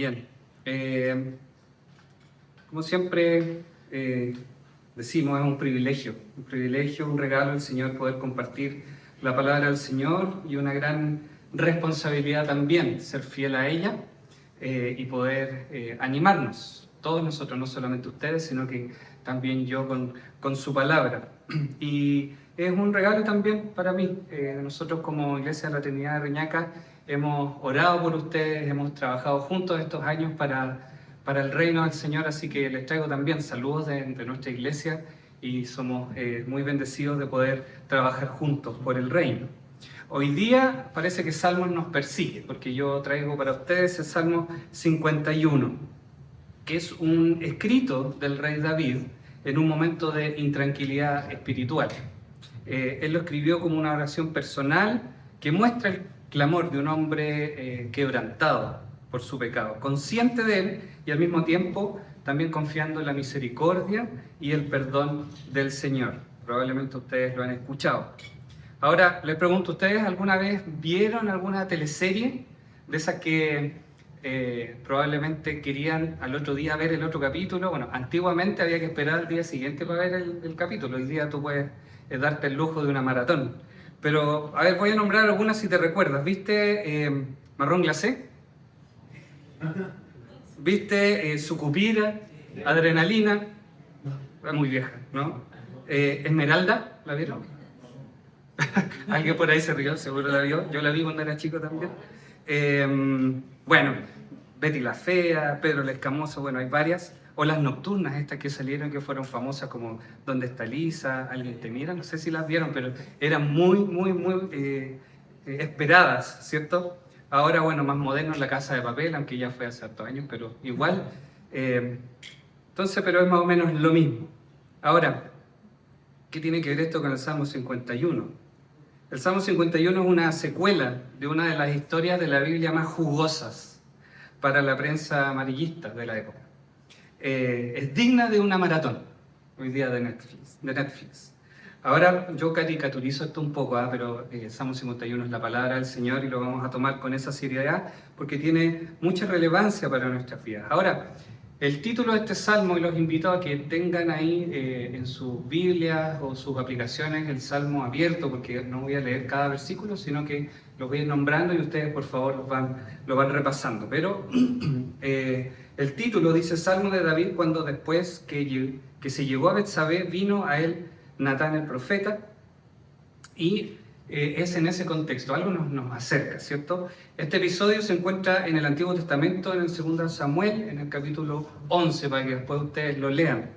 Bien. Como siempre decimos, es un privilegio, un regalo del Señor poder compartir la palabra del Señor y una gran responsabilidad también ser fiel a ella y poder animarnos, todos nosotros, no solamente ustedes, sino que también yo con su palabra. Y es un regalo también para mí. Nosotros como Iglesia de la Trinidad de Reñaca hemos orado por ustedes, hemos trabajado juntos estos años para el reino del Señor, así que les traigo también saludos de nuestra iglesia y somos muy bendecidos de poder trabajar juntos por el reino. Hoy día parece que Salmos nos persigue, porque yo traigo para ustedes el Salmo 51, que es un escrito del rey David en un momento de intranquilidad espiritual. Él lo escribió como una oración personal que muestra el clamor de un hombre quebrantado por su pecado, consciente de él y al mismo tiempo también confiando en la misericordia y el perdón del Señor. Probablemente ustedes lo han escuchado. Ahora, les pregunto, ¿ustedes alguna vez vieron alguna teleserie de esas que probablemente querían al otro día ver el otro capítulo? Bueno, antiguamente había que esperar al día siguiente para ver el capítulo. Hoy día tú puedes darte el lujo de una maratón. Pero, a ver, voy a nombrar algunas si te recuerdas. ¿Viste Marrón Glacé? ¿Viste Sucupira? Adrenalina. Muy vieja, ¿no? Esmeralda, ¿la vieron? Alguien por ahí se rió, seguro la vio. Yo la vi cuando era chico también. Bueno, Betty la Fea, Pedro el Escamoso, bueno, hay varias. O las nocturnas, estas que salieron, que fueron famosas como ¿Dónde está Lisa? ¿Alguien te mira? No sé si las vieron, pero eran muy esperadas, ¿cierto? Ahora, bueno, más moderno, La Casa de Papel, aunque ya fue hace hartos años, pero igual. Entonces, pero es más o menos lo mismo. Ahora, ¿qué tiene que ver esto con el Salmo 51? El Salmo 51 es una secuela de una de las historias de la Biblia más jugosas para la prensa amarillista de la época. Es digna de una maratón hoy día de Netflix. Ahora yo caricaturizo esto un poco, pero Salmo 51 es la palabra del Señor y lo vamos a tomar con esa seriedad porque tiene mucha relevancia para nuestras vidas. Ahora, el título de este salmo, y los invito a que tengan ahí en sus Biblias o sus aplicaciones el salmo abierto, porque no voy a leer cada versículo, sino que los voy a ir nombrando y ustedes por favor lo van repasando. Pero el título dice Salmo de David cuando después que se llegó a Betsabé vino a él Natán el profeta, y es en ese contexto, algo nos acerca, ¿cierto? Este episodio se encuentra en el Antiguo Testamento, en el 2 Samuel, en el capítulo 11, para que después ustedes lo lean.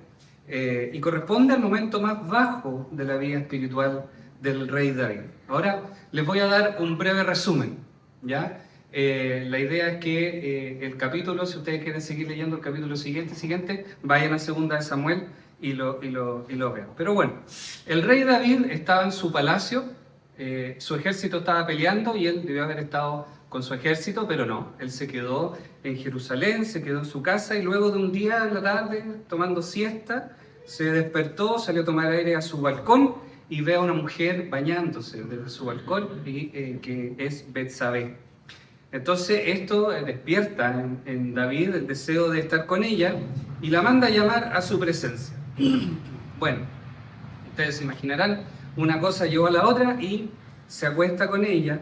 Y corresponde al momento más bajo de la vida espiritual del rey David. Ahora les voy a dar un breve resumen, ¿ya? La idea es que el capítulo, si ustedes quieren seguir leyendo el capítulo siguiente, vayan a 2 Samuel y lo vean. Pero bueno, el rey David estaba en su palacio, su ejército estaba peleando y él debió haber estado con su ejército, pero no, él se quedó en Jerusalén, se quedó en su casa y luego de un día en la tarde, tomando siesta, se despertó, salió a tomar aire a su balcón y ve a una mujer bañándose desde su balcón, que es Betsabé. Entonces esto despierta en David el deseo de estar con ella y la manda a llamar a su presencia. Bueno, ustedes se imaginarán, una cosa llevó a la otra y se acuesta con ella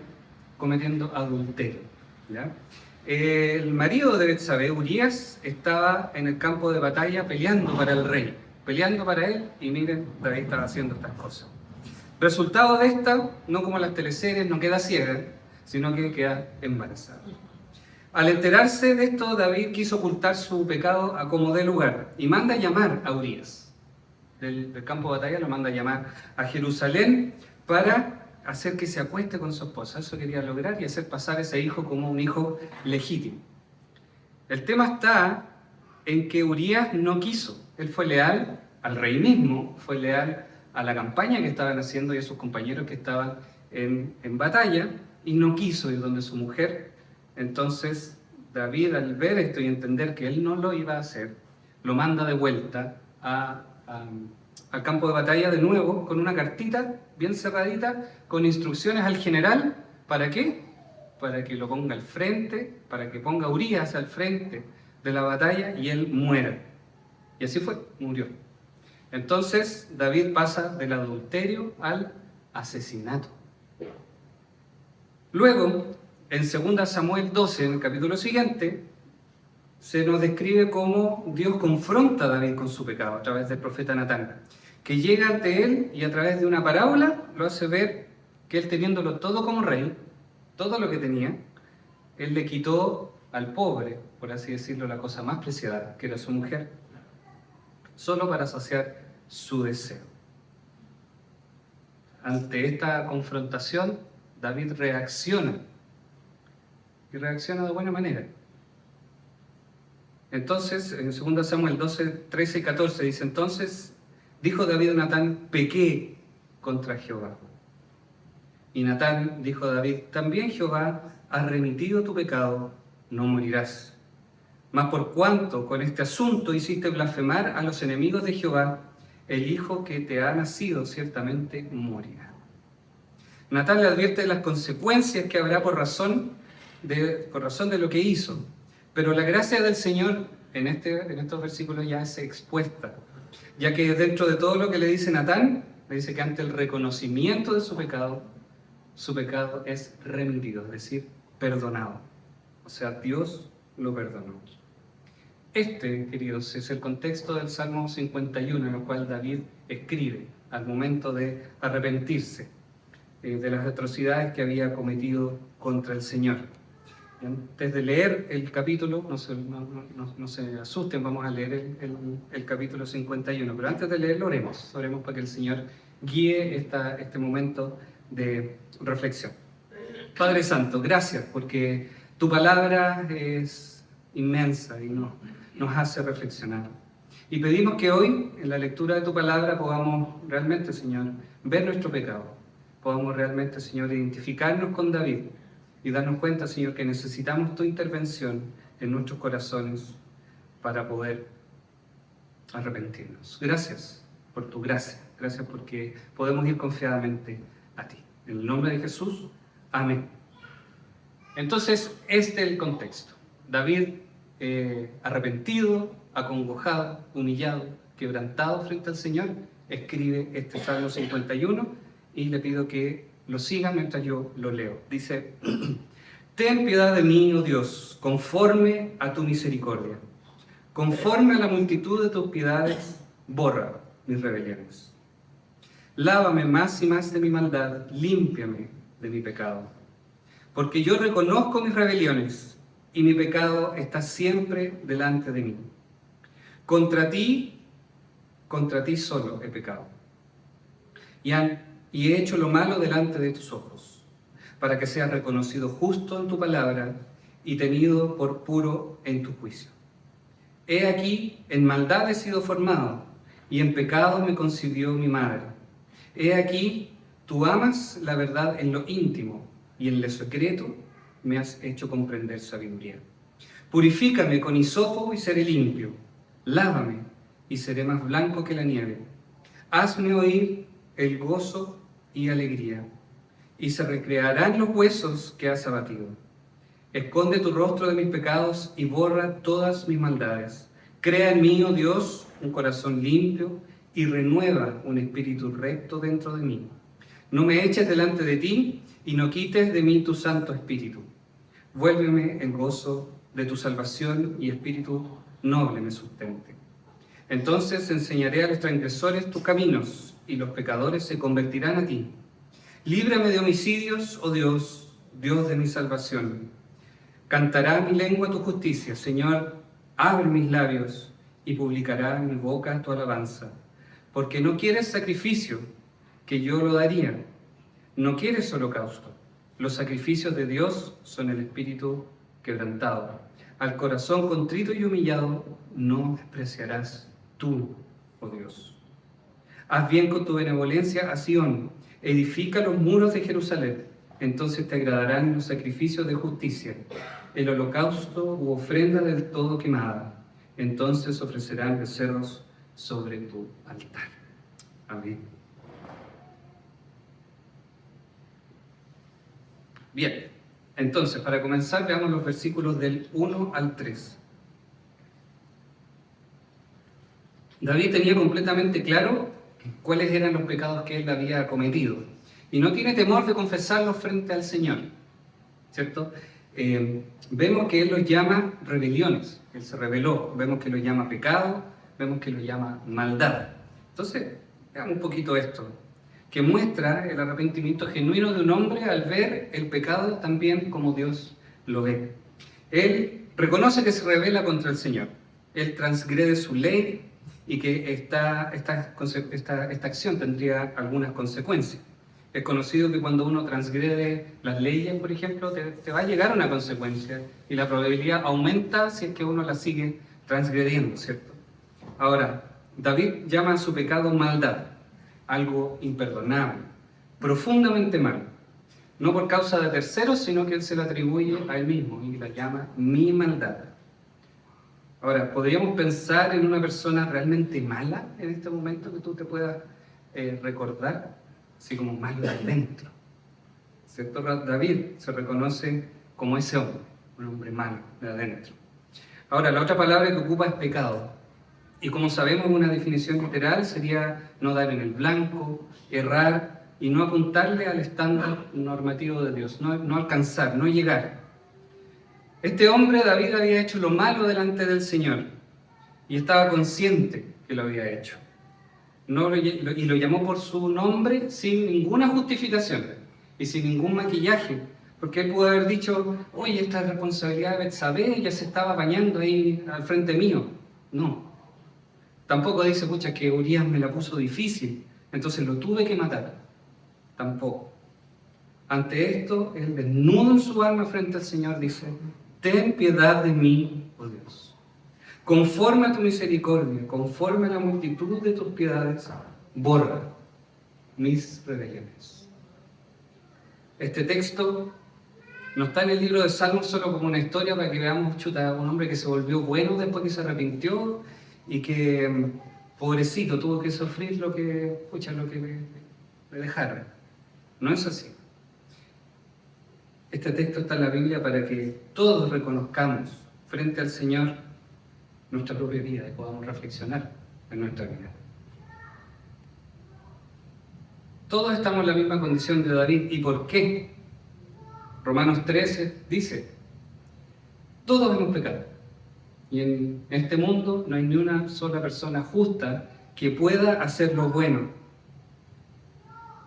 cometiendo adulterio, ¿ya? El marido de Betsabé, Urías, estaba en el campo de batalla peleando para el rey, peleando para él, y miren, David estaba haciendo estas cosas. Resultado de esta, no como las teleseries, no queda ciega, sino que queda embarazada. Al enterarse de esto, David quiso ocultar su pecado a como dé lugar y manda a llamar a Urías del campo de batalla, lo manda a llamar a Jerusalén para hacer que se acueste con su esposa. Eso quería lograr y hacer pasar ese hijo como un hijo legítimo. El tema está en que Urías no quiso. Él fue leal al rey mismo, fue leal a la campaña que estaban haciendo y a sus compañeros que estaban en batalla, y no quiso ir donde su mujer. Entonces David, al ver esto y entender que él no lo iba a hacer, lo manda de vuelta al campo de batalla de nuevo con una cartita bien cerradita con instrucciones al general. ¿Para qué? para que lo ponga al frente, para que ponga a Urías al frente de la batalla y él muera. Y así fue, murió. Entonces David pasa del adulterio al asesinato. Luego, en 2 Samuel 12, en el capítulo siguiente, se nos describe cómo Dios confronta a David con su pecado a través del profeta Natán, que llega ante él y a través de una parábola lo hace ver que él, teniéndolo todo como rey, todo lo que tenía, él le quitó al pobre, por así decirlo, la cosa más preciada, que era su mujer, solo para saciar su deseo. Ante esta confrontación, David reacciona, y reacciona de buena manera. Entonces, en 2 Samuel 12, 13 y 14 dice: entonces dijo David a Natán: pequé contra Jehová. Y Natán dijo a David: también Jehová ha remitido tu pecado, no morirás. Mas por cuanto con este asunto hiciste blasfemar a los enemigos de Jehová, el hijo que te ha nacido ciertamente morirá. Natán le advierte de las consecuencias que habrá por razón de lo que hizo. Pero la gracia del Señor en estos versículos ya es expuesta, ya que dentro de todo lo que le dice Natán, le dice que ante el reconocimiento de su pecado es remitido, es decir, perdonado. O sea, Dios lo perdonó. Queridos, es el contexto del Salmo 51, en el cual David escribe al momento de arrepentirse de las atrocidades que había cometido contra el Señor. Antes de leer el capítulo, no se asusten, vamos a leer el capítulo 51, pero antes de leerlo oremos para que el Señor guíe este momento de reflexión. Padre Santo, gracias porque tu palabra es inmensa y nos hace reflexionar. Y pedimos que hoy, en la lectura de tu palabra, podamos realmente, Señor, ver nuestro pecado. Podamos realmente, Señor, identificarnos con David y darnos cuenta, Señor, que necesitamos tu intervención en nuestros corazones para poder arrepentirnos. Gracias por tu gracia. Gracias porque podemos ir confiadamente a ti. En el nombre de Jesús, amén. Entonces, este es el contexto. David, arrepentido, acongojado, humillado, quebrantado frente al Señor, escribe este Salmo 51 y le pido que lo sigan mientras yo lo leo. Dice: ten piedad de mí, oh Dios, conforme a tu misericordia. Conforme a la multitud de tus piedades, borra mis rebeliones. Lávame más y más de mi maldad, límpiame de mi pecado. Porque yo reconozco mis rebeliones y mi pecado está siempre delante de mí. Contra ti solo he pecado. Y he hecho lo malo delante de tus ojos, para que seas reconocido justo en tu palabra y tenido por puro en tu juicio. He aquí, en maldad he sido formado, y en pecado me concibió mi madre. He aquí, tú amas la verdad en lo íntimo, y en lo secreto me has hecho comprender sabiduría. Purifícame con hisopo y seré limpio. Lávame y seré más blanco que la nieve. Hazme oír el gozo y alegría, y se recrearán los huesos que has abatido. Esconde tu rostro de mis pecados y borra todas mis maldades. Crea en mí, oh Dios, un corazón limpio y renueva un espíritu recto dentro de mí. No me eches delante de ti y no quites de mí tu santo espíritu. Vuélveme el gozo de tu salvación y espíritu noble me sustente. Entonces enseñaré a los transgresores tus caminos y los pecadores se convertirán a ti. Líbrame de homicidios, oh Dios, Dios de mi salvación. Cantará mi lengua tu justicia, Señor, abre mis labios y publicará mi boca tu alabanza. Porque no quieres sacrificio, que yo lo daría. No quieres holocausto. Los sacrificios de Dios son el espíritu quebrantado. Al corazón contrito y humillado no despreciarás tú, oh Dios. Haz bien con tu benevolencia a Sión, edifica los muros de Jerusalén, entonces te agradarán los sacrificios de justicia, el holocausto u ofrenda del todo quemada, entonces ofrecerán becerros sobre tu altar. Amén. Bien, Entonces, para comenzar, veamos los versículos del 1 al 3. David tenía completamente claro cuáles eran los pecados que él había cometido y no tiene temor de confesarlos frente al Señor, ¿cierto? Vemos que él los llama rebeliones, él se rebeló, vemos que los llama pecado, vemos que los llama maldad. Entonces, veamos un poquito esto, que muestra el arrepentimiento genuino de un hombre al ver el pecado también como Dios lo ve. Él reconoce que se rebela contra el Señor, él transgrede su ley y que esta acción tendría algunas consecuencias. Es conocido que cuando uno transgrede las leyes, por ejemplo, te va a llegar una consecuencia y la probabilidad aumenta si es que uno la sigue transgrediendo, ¿cierto? Ahora, David llama a su pecado maldad, algo imperdonable, profundamente malo, no por causa de terceros, sino que él se lo atribuye a él mismo y la llama mi maldad. Ahora, ¿podríamos pensar en una persona realmente mala en este momento que tú te puedas recordar? Así como malo de adentro, ¿cierto? David se reconoce como ese hombre, un hombre malo de adentro. Ahora, la otra palabra que ocupa es pecado. Y como sabemos, una definición literal sería no dar en el blanco, errar y no apuntarle al estándar normativo de Dios, no alcanzar, no llegar. Este hombre, David, había hecho lo malo delante del Señor y estaba consciente que lo había hecho. Y lo llamó por su nombre sin ninguna justificación y sin ningún maquillaje, porque él pudo haber dicho, oye, esta es responsabilidad de Betsabé, ella se estaba bañando ahí al frente mío. No. Tampoco dice, pucha, que Urías me la puso difícil, entonces lo tuve que matar. Tampoco. Ante esto, él desnudo en su alma frente al Señor dice, ten piedad de mí, oh Dios. Conforme a tu misericordia, conforme a la multitud de tus piedades, borra mis rebeliones. Este texto no está en el libro de Salmos solo como una historia para que veamos, chuta, un hombre que se volvió bueno después que se arrepintió y que, pobrecito, tuvo que sufrir lo que le dejaron. No es así. Este texto está en la Biblia para que todos reconozcamos frente al Señor nuestra propia vida y podamos reflexionar en nuestra vida. Todos estamos en la misma condición de David. ¿Y por qué? Romanos 13 dice, todos hemos pecado. Y en este mundo no hay ni una sola persona justa que pueda hacer lo bueno.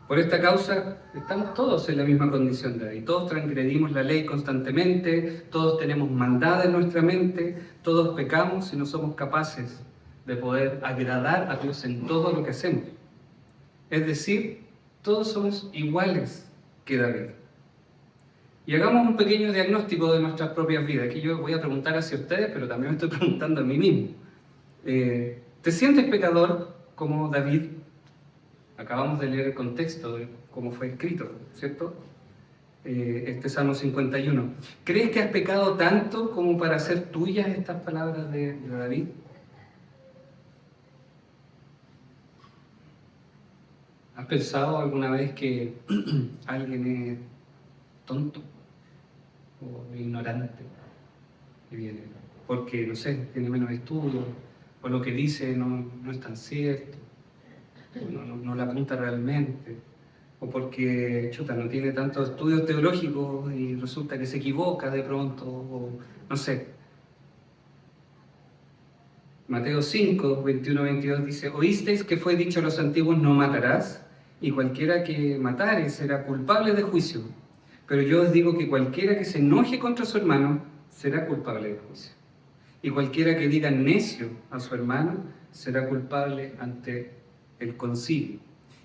Por esta causa estamos todos en la misma condición de David. Todos transgredimos la ley constantemente, todos tenemos maldad en nuestra mente, todos pecamos y no somos capaces de poder agradar a Dios en todo lo que hacemos. Es decir, todos somos iguales que David. Y hagamos un pequeño diagnóstico de nuestras propias vidas. Aquí yo voy a preguntar hacia ustedes, pero también me estoy preguntando a mí mismo. ¿Te sientes pecador como David? Acabamos de leer el contexto de cómo fue escrito, ¿cierto? Este Salmo 51. ¿Crees que has pecado tanto como para hacer tuyas estas palabras de David? ¿Has pensado alguna vez que alguien es tonto o ignorante? Y viene porque, no sé, tiene menos estudios, o lo que dice no es tan cierto, no la apunta realmente, o porque, chuta, no tiene tantos estudios teológicos y resulta que se equivoca de pronto, o no sé. Mateo 5, 21-22 dice, oísteis que fue dicho a los antiguos, no matarás, y cualquiera que matare será culpable de juicio. Pero yo os digo que cualquiera que se enoje contra su hermano será culpable de juicio. Y cualquiera que diga necio a su hermano será culpable ante el concilio.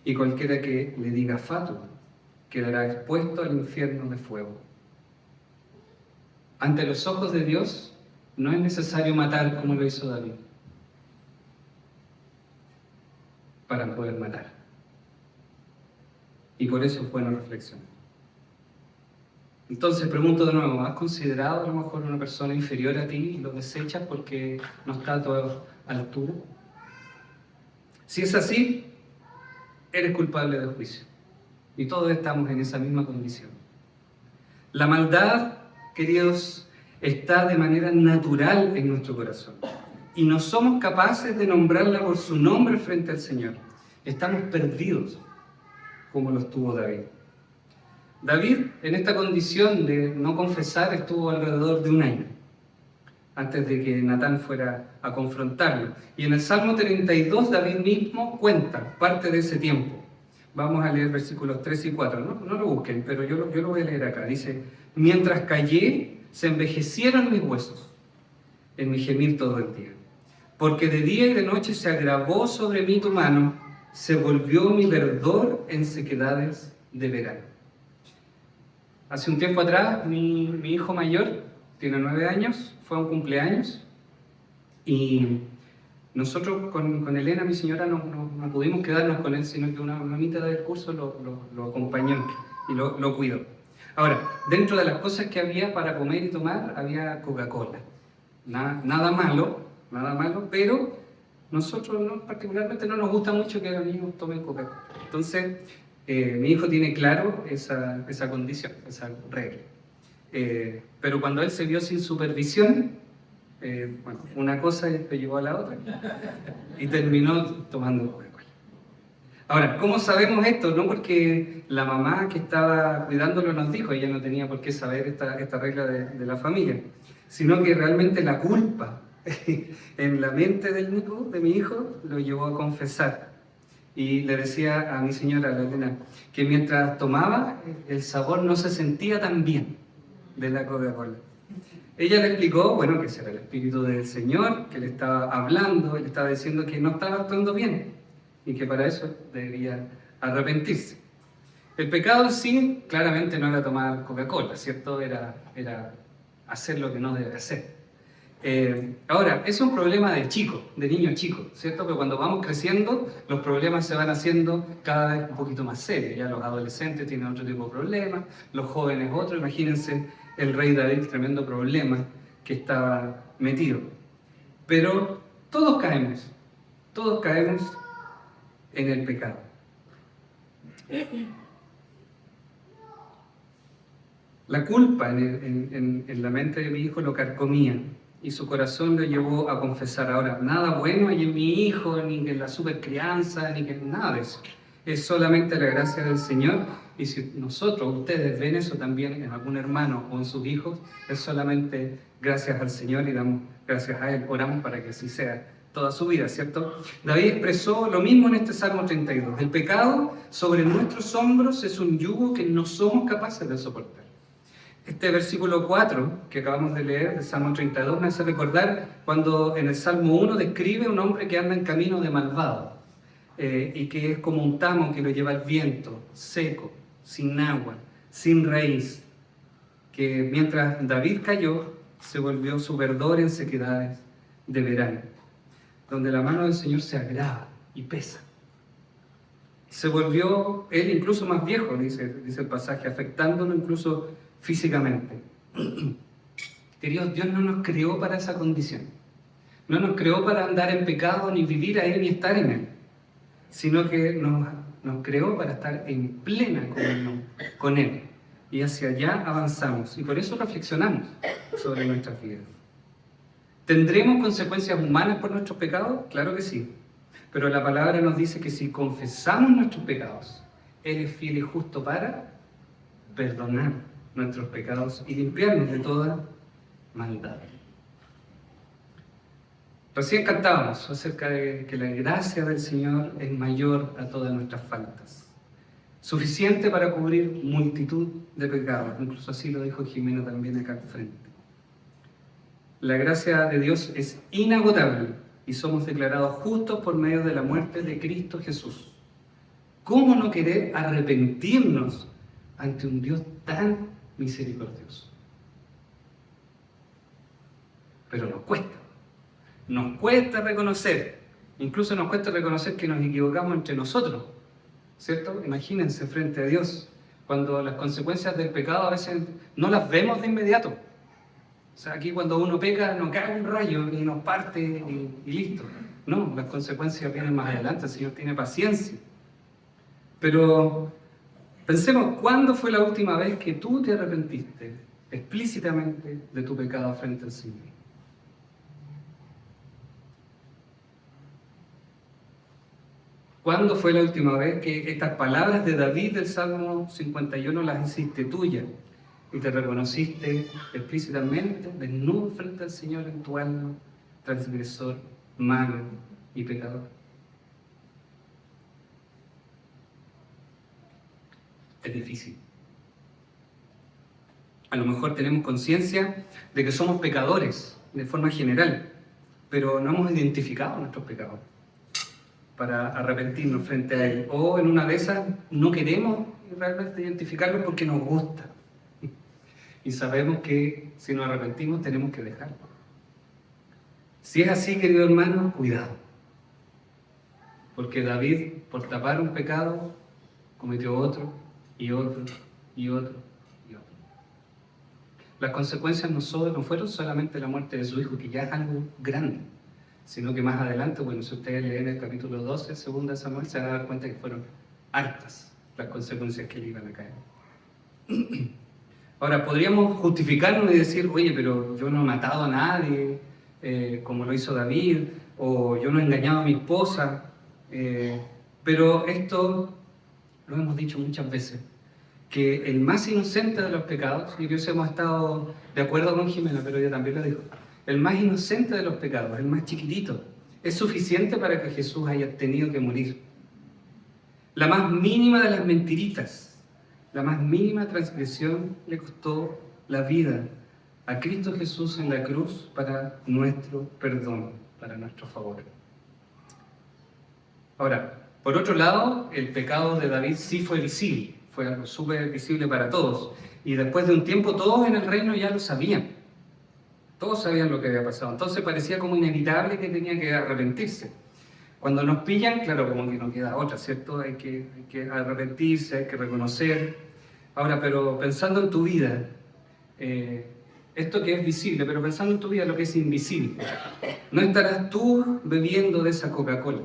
Y cualquiera que le diga fatuo quedará expuesto al infierno de fuego. Ante los ojos de Dios no es necesario matar como lo hizo David para poder matar. Y por eso es bueno reflexionar. Entonces pregunto de nuevo, ¿has considerado a lo mejor una persona inferior a ti y lo desechas porque no está a tu altura? Si es así, eres culpable de juicio. Y todos estamos en esa misma condición. La maldad, queridos, está de manera natural en nuestro corazón y no somos capaces de nombrarla por su nombre frente al Señor. Estamos perdidos, como lo estuvo David. David, en esta condición de no confesar, estuvo alrededor de un año antes de que Natán fuera a confrontarlo. Y en el Salmo 32, David mismo cuenta parte de ese tiempo. Vamos a leer versículos 3 y 4, no lo busquen, pero yo lo voy a leer acá. Dice: mientras callé, se envejecieron mis huesos en mi gemir todo el día. Porque de día y de noche se agravó sobre mí tu mano, se volvió mi verdor en sequedades de verano. Hace un tiempo atrás, mi hijo mayor, tiene 9 años, fue a un cumpleaños, y nosotros con Elena, mi señora, no pudimos quedarnos con él, sino que una mamita del curso lo acompañó y lo cuidó. Ahora, dentro de las cosas que había para comer y tomar, había Coca-Cola. Nada malo, pero nosotros particularmente no nos gusta mucho que los niños tomen Coca-Cola. Entonces, mi hijo tiene claro esa condición, esa regla. Pero cuando él se vio sin supervisión, una cosa lo llevó a la otra y terminó tomando Coca-Cola. Ahora, ¿cómo sabemos esto? No porque la mamá que estaba cuidándolo nos dijo, ella no tenía por qué saber esta regla de la familia, sino que realmente la culpa en la mente de mi hijo lo llevó a confesar. Y le decía a mi señora, a la Elena, que mientras tomaba, el sabor no se sentía tan bien de la Coca-Cola. Ella le explicó, bueno, que ese era el Espíritu del Señor, que le estaba hablando, le estaba diciendo que no estaba actuando bien y que para eso debería arrepentirse. El pecado en sí, claramente no era tomar Coca-Cola, ¿cierto? Era hacer lo que no debe hacer. Ahora, es un problema de chico, de niño chico, ¿cierto? Pero cuando vamos creciendo, los problemas se van haciendo cada vez un poquito más serios. Ya los adolescentes tienen otro tipo de problemas, los jóvenes otro. Imagínense el rey David, el tremendo problema que estaba metido. Pero todos caemos en el pecado. La culpa en la mente de mi hijo lo carcomía y su corazón lo llevó a confesar. Ahora, nada bueno hay en mi hijo, ni en la supercrianza, ni que nada de eso. Es solamente la gracia del Señor, y si ustedes ven eso también en algún hermano o en sus hijos, es solamente gracias al Señor y damos gracias a Él, oramos para que así sea toda su vida, ¿cierto? David expresó lo mismo en este Salmo 32. El pecado sobre nuestros hombros es un yugo que no somos capaces de soportar. Este versículo 4 que acabamos de leer del Salmo 32 me hace recordar cuando en el Salmo 1 describe a un hombre que anda en camino de malvado y que es como un tamo que lo lleva el viento, seco, sin agua, sin raíz, que mientras David cayó se volvió su verdor en sequedades de verano, donde la mano del Señor se agrava y pesa. Se volvió él incluso más viejo, dice el pasaje, afectándolo incluso físicamente. Queridos, Dios no nos creó para esa condición. No nos creó para andar en pecado, ni vivir ahí, ni estar en él. Sino que nos creó para estar en plena comunión con él. Y hacia allá avanzamos. Y por eso reflexionamos sobre nuestras vidas. ¿Tendremos consecuencias humanas por nuestros pecados? Claro que sí. Pero la palabra nos dice que si confesamos nuestros pecados, Él es fiel y justo para perdonar nuestros pecados y limpiarnos de toda maldad. Recién cantábamos acerca de que la gracia del Señor es mayor a todas nuestras faltas, suficiente para cubrir multitud de pecados. Incluso así lo dijo Jimena también acá al frente. La gracia de Dios es inagotable y somos declarados justos por medio de la muerte de Cristo Jesús. ¿Cómo no querer arrepentirnos ante un Dios tan misericordioso? Pero nos cuesta reconocer, incluso nos cuesta reconocer que nos equivocamos entre nosotros, ¿cierto? Imagínense frente a Dios, cuando las consecuencias del pecado a veces no las vemos de inmediato. O sea, aquí cuando uno peca, nos cae un rayo y nos parte y listo. No, las consecuencias vienen más adelante, el Señor tiene paciencia. Pero Pensemos, ¿cuándo fue la última vez que tú te arrepentiste explícitamente de tu pecado frente al Señor? ¿Cuándo fue la última vez que estas palabras de David del Salmo 51 las hiciste tuyas y te reconociste explícitamente desnudo frente al Señor en tu alma, transgresor, malo y pecador? Es difícil. A lo mejor tenemos conciencia de que somos pecadores de forma general, pero no hemos identificado nuestros pecados para arrepentirnos frente a Él. O en una de esas no queremos realmente identificarlo porque nos gusta. Y sabemos que si nos arrepentimos tenemos que dejarlo. Si es así, querido hermano, cuidado. Porque David, por tapar un pecado, cometió otro y otro y otro y otro. Las consecuencias no fueron solamente la muerte de su hijo, que ya es algo grande, sino que más adelante, bueno, si ustedes leen el capítulo 12, 2 Samuel, se van a dar cuenta que fueron hartas las consecuencias que le iban a caer. Ahora, podríamos justificarnos y decir, oye, pero yo no he matado a nadie, como lo hizo David, o yo no he engañado a mi esposa, pero esto lo hemos dicho muchas veces, que el más inocente de los pecados, y Dios hemos estado de acuerdo con Jimena, pero ella también lo dijo, el más inocente de los pecados, el más chiquitito, es suficiente para que Jesús haya tenido que morir. La más mínima de las mentiritas, la más mínima transgresión le costó la vida a Cristo Jesús en la cruz para nuestro perdón, para nuestro favor. Ahora, por otro lado, el pecado de David sí fue visible, fue algo súper visible para todos. Y después de un tiempo todos en el reino ya lo sabían. Todos sabían lo que había pasado. Entonces parecía como inevitable que tenía que arrepentirse. Cuando nos pillan, claro, como que no queda otra, ¿cierto? Hay que arrepentirse, hay que reconocer. Ahora, pero pensando en tu vida, esto que es visible, pero pensando en tu vida lo que es invisible, ¿no estarás tú bebiendo de esa Coca-Cola,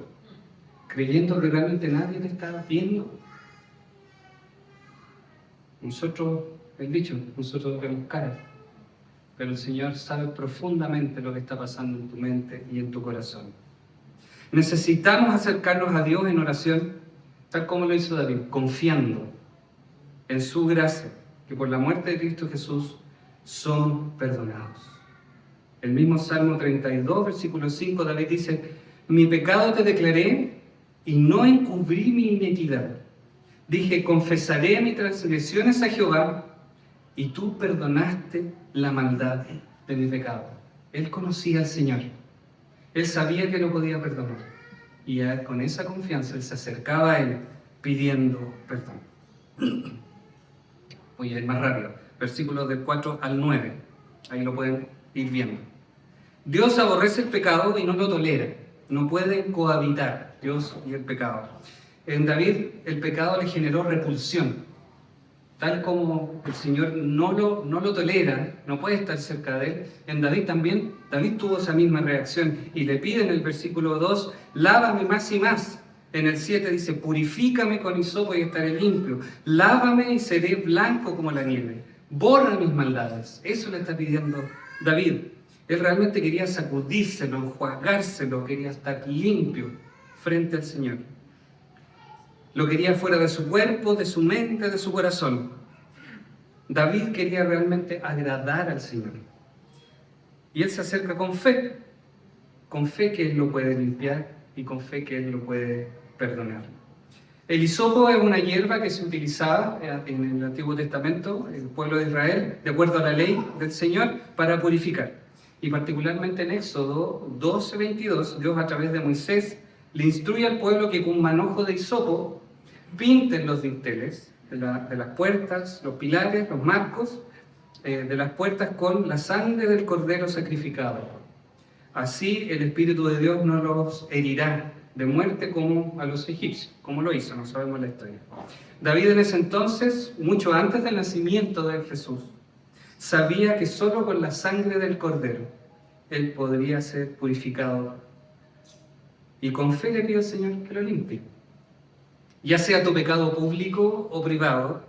creyendo que realmente nadie te está viendo? Nosotros, el dicho, nosotros vemos caras, pero el Señor sabe profundamente lo que está pasando en tu mente y en tu corazón. Necesitamos acercarnos a Dios en oración, tal como lo hizo David, confiando en su gracia, que por la muerte de Cristo Jesús son perdonados. El mismo Salmo 32, versículo 5, David dice, mi pecado te declaré y no encubrí mi iniquidad. Dije, confesaré mis transgresiones a Jehová, y tú perdonaste la maldad de mi pecado. Él conocía al Señor. Él sabía que lo podía perdonar. Y con esa confianza él se acercaba a Él pidiendo perdón. Voy a ir más rápido. Versículos del 4 al 9. Ahí lo pueden ir viendo. Dios aborrece el pecado y no lo tolera. No pueden cohabitar Dios y el pecado. En David el pecado le generó repulsión. Tal como el Señor no lo tolera, no puede estar cerca de Él, en David también, David tuvo esa misma reacción y le pide en el versículo 2, lávame más y más. En el 7 dice, purifícame con hisopo y estaré limpio. Lávame y seré blanco como la nieve. Borra mis maldades. Eso le está pidiendo David. Él realmente quería sacudírselo, enjuagárselo, quería estar limpio frente al Señor. Lo quería fuera de su cuerpo, de su mente, de su corazón. David quería realmente agradar al Señor. Y él se acerca con fe que Él lo puede limpiar y con fe que Él lo puede perdonar. El hisopo es una hierba que se utilizaba en el Antiguo Testamento, el pueblo de Israel, de acuerdo a la ley del Señor, para purificar. Y particularmente en Éxodo 12:22, Dios a través de Moisés le instruye al pueblo que con manojo de hisopo pinten los dinteles de las puertas, los pilares, los marcos de las puertas con la sangre del cordero sacrificado. Así el Espíritu de Dios no los herirá de muerte como a los egipcios, como lo hizo, no sabemos la historia. David en ese entonces, mucho antes del nacimiento de Jesús, sabía que solo con la sangre del cordero él podría ser purificado. Y con fe le pidió al Señor que lo limpie. Ya sea tu pecado público o privado,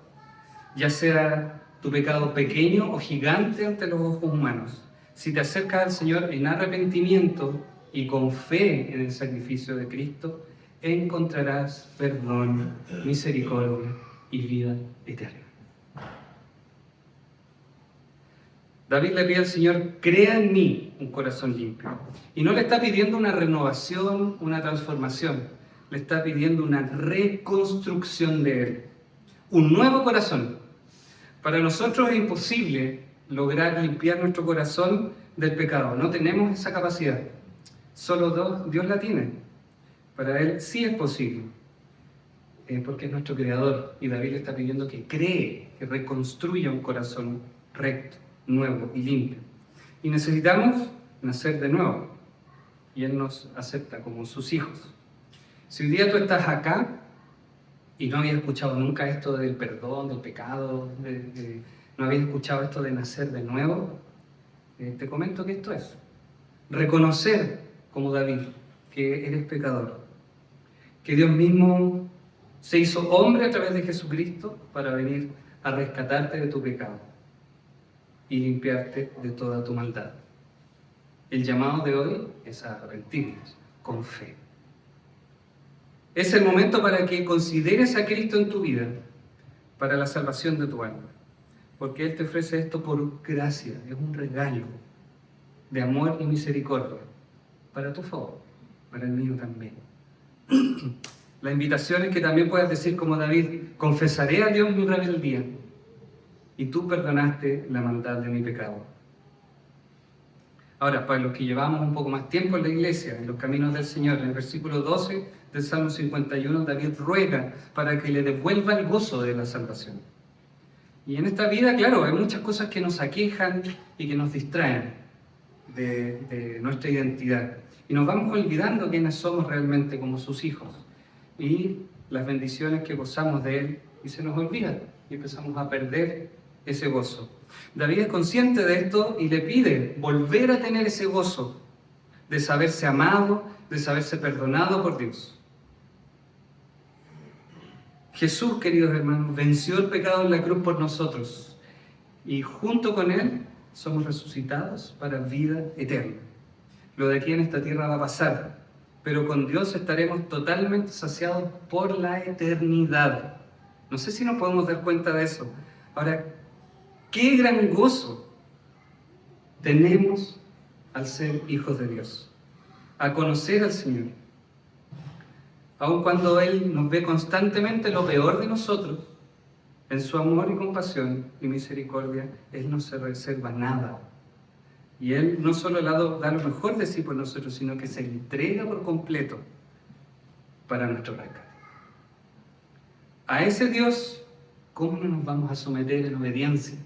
ya sea tu pecado pequeño o gigante ante los ojos humanos. Si te acercas al Señor en arrepentimiento y con fe en el sacrificio de Cristo, encontrarás perdón, misericordia y vida eterna. David le pide al Señor, crea en mí un corazón limpio. Y no le está pidiendo una renovación, una transformación. Le está pidiendo una reconstrucción de él. Un nuevo corazón. Para nosotros es imposible lograr limpiar nuestro corazón del pecado. No tenemos esa capacidad. Solo Dios la tiene. Para Él sí es posible. Porque es nuestro Creador. Y David le está pidiendo que cree, que reconstruya un corazón recto, nuevo y limpio. Y necesitamos nacer de nuevo. Y Él nos acepta como sus hijos. Si hoy día tú estás acá y no habías escuchado nunca esto del perdón, del pecado, no habías escuchado esto de nacer de nuevo, te comento que esto es reconocer, como David, que eres pecador, que Dios mismo se hizo hombre a través de Jesucristo para venir a rescatarte de tu pecado y limpiarte de toda tu maldad. El llamado de hoy es a arrepentirnos con fe. Es el momento para que consideres a Cristo en tu vida para la salvación de tu alma, porque Él te ofrece esto por gracia, es un regalo de amor y misericordia para tu favor, para el mío también. La invitación es que también puedas decir como David, confesaré a Dios mi rebeldía y tú perdonaste la maldad de mi pecado. Ahora, para los que llevamos un poco más tiempo en la iglesia, en los caminos del Señor, en el versículo 12 del Salmo 51, David ruega para que le devuelva el gozo de la salvación. Y en esta vida, claro, hay muchas cosas que nos aquejan y que nos distraen de nuestra identidad. Y nos vamos olvidando quiénes somos realmente como sus hijos y las bendiciones que gozamos de Él, y se nos olvida y empezamos a perder ese gozo. David es consciente de esto y le pide volver a tener ese gozo de saberse amado, de saberse perdonado por Dios. Jesús, queridos hermanos, venció el pecado en la cruz por nosotros y junto con Él somos resucitados para vida eterna. Lo de aquí en esta tierra va a pasar, pero con Dios estaremos totalmente saciados por la eternidad. No sé si nos podemos dar cuenta de eso. Ahora, qué gran gozo tenemos al ser hijos de Dios, a conocer al Señor. Aun cuando Él nos ve constantemente lo peor de nosotros, en su amor y compasión y misericordia, Él no se reserva nada. Y Él no solo da lo mejor de sí por nosotros, sino que se entrega por completo para nuestro rescate. A ese Dios, ¿cómo no nos vamos a someter en obediencia?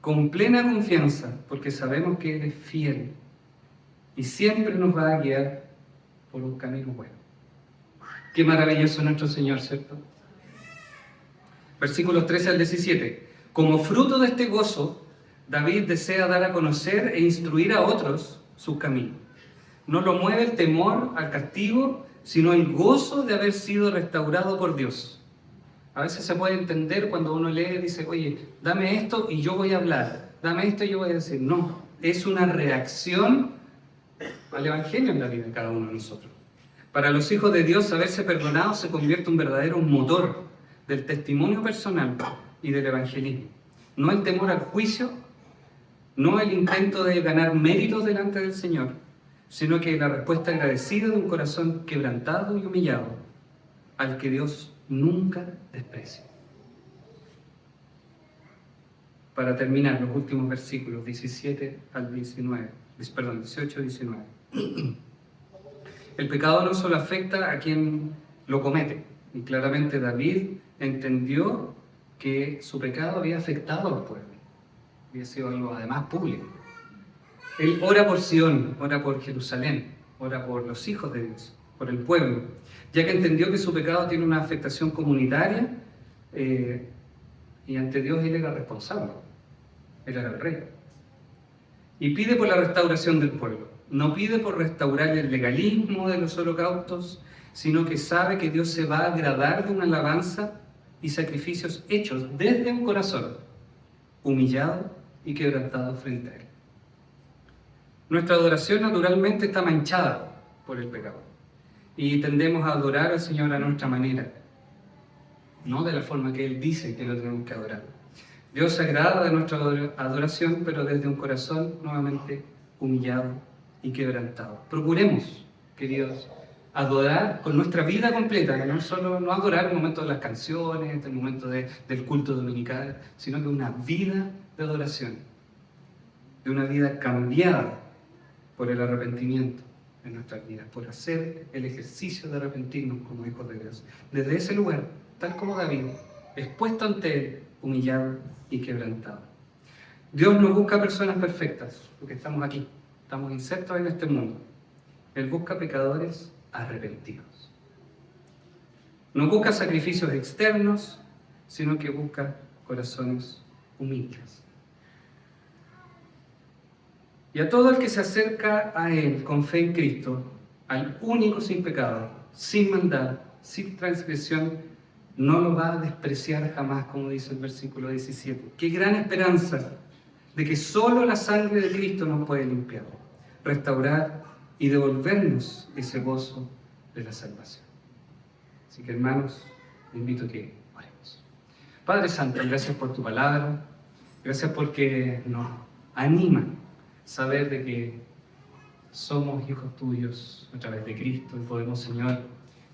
Con plena confianza, porque sabemos que Él es fiel y siempre nos va a guiar por un camino bueno. Qué maravilloso nuestro Señor, ¿cierto? Versículos 13 al 17. Como fruto de este gozo, David desea dar a conocer e instruir a otros sus caminos. No lo mueve el temor al castigo, sino el gozo de haber sido restaurado por Dios. A veces se puede entender cuando uno lee y dice, oye, dame esto y yo voy a hablar, dame esto y yo voy a decir. No, es una reacción al Evangelio en la vida de cada uno de nosotros. Para los hijos de Dios, haberse perdonado se convierte en un verdadero motor del testimonio personal y del evangelismo. No el temor al juicio, no el intento de ganar méritos delante del Señor, sino que la respuesta agradecida de un corazón quebrantado y humillado al que Dios nunca desprecia. Para terminar, los últimos versículos 17 al 19, perdón, 18 al 19. El pecado no solo afecta a quien lo comete, y claramente David entendió que su pecado había afectado al pueblo, había sido algo además público. Él ora por Sión, ora por Jerusalén, ora por los hijos de Dios, por el pueblo, ya que entendió que su pecado tiene una afectación comunitaria y ante Dios él era responsable, él era el rey. Y pide por la restauración del pueblo. No pide por restaurar el legalismo de los holocaustos, sino que sabe que Dios se va a agradar de una alabanza y sacrificios hechos desde un corazón humillado y quebrantado frente a Él. Nuestra adoración naturalmente está manchada por el pecado y tendemos a adorar al Señor a nuestra manera, no de la forma que Él dice que lo tenemos que adorar. Dios se agrada de nuestra adoración, pero desde un corazón nuevamente humillado y quebrantado. Procuremos, queridos, adorar con nuestra vida completa, no solo no adorar en el momento de las canciones, en el momento del culto dominical, sino que una vida de adoración, de una vida cambiada por el arrepentimiento en nuestras vidas, por hacer el ejercicio de arrepentirnos como hijos de Dios. Desde ese lugar, tal como David, expuesto ante Él, humillado y quebrantado. Dios no busca personas perfectas, porque estamos aquí, estamos insertos en este mundo. Él busca pecadores arrepentidos. No busca sacrificios externos, sino que busca corazones humildes. Y a todo el que se acerca a Él con fe en Cristo, al único sin pecado, sin maldad, sin transgresión, no lo va a despreciar jamás, como dice el versículo 17. ¡Qué gran esperanza de que solo la sangre de Cristo nos puede limpiar, restaurar y devolvernos ese gozo de la salvación! Así que, hermanos, les invito a que oremos. Padre Santo, gracias por tu palabra, gracias porque nos anima saber de que somos hijos tuyos a través de Cristo y podemos, Señor,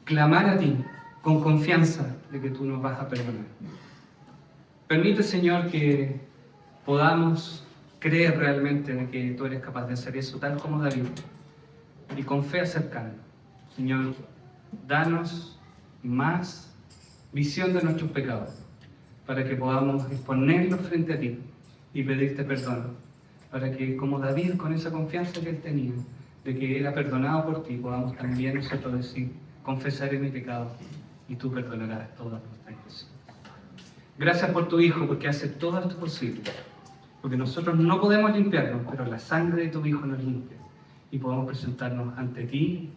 clamar a ti con confianza de que tú nos vas a perdonar. Permite, Señor, que podamos creer realmente de que tú eres capaz de hacer eso, tal como David, y con fe acercarnos. Señor, danos más visión de nuestros pecados, para que podamos exponerlos frente a ti y pedirte perdón, para que, como David, con esa confianza que él tenía, de que era perdonado por ti, podamos también nosotros decir: confesaré mi pecado y tú perdonarás todas nuestras transgresiones. Gracias por tu Hijo, porque hace todo esto posible, porque nosotros no podemos limpiarnos, pero la sangre de tu Hijo nos limpia y podemos presentarnos ante ti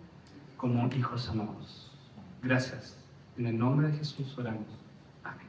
como hijos amados. Gracias. En el nombre de Jesús oramos. Amén.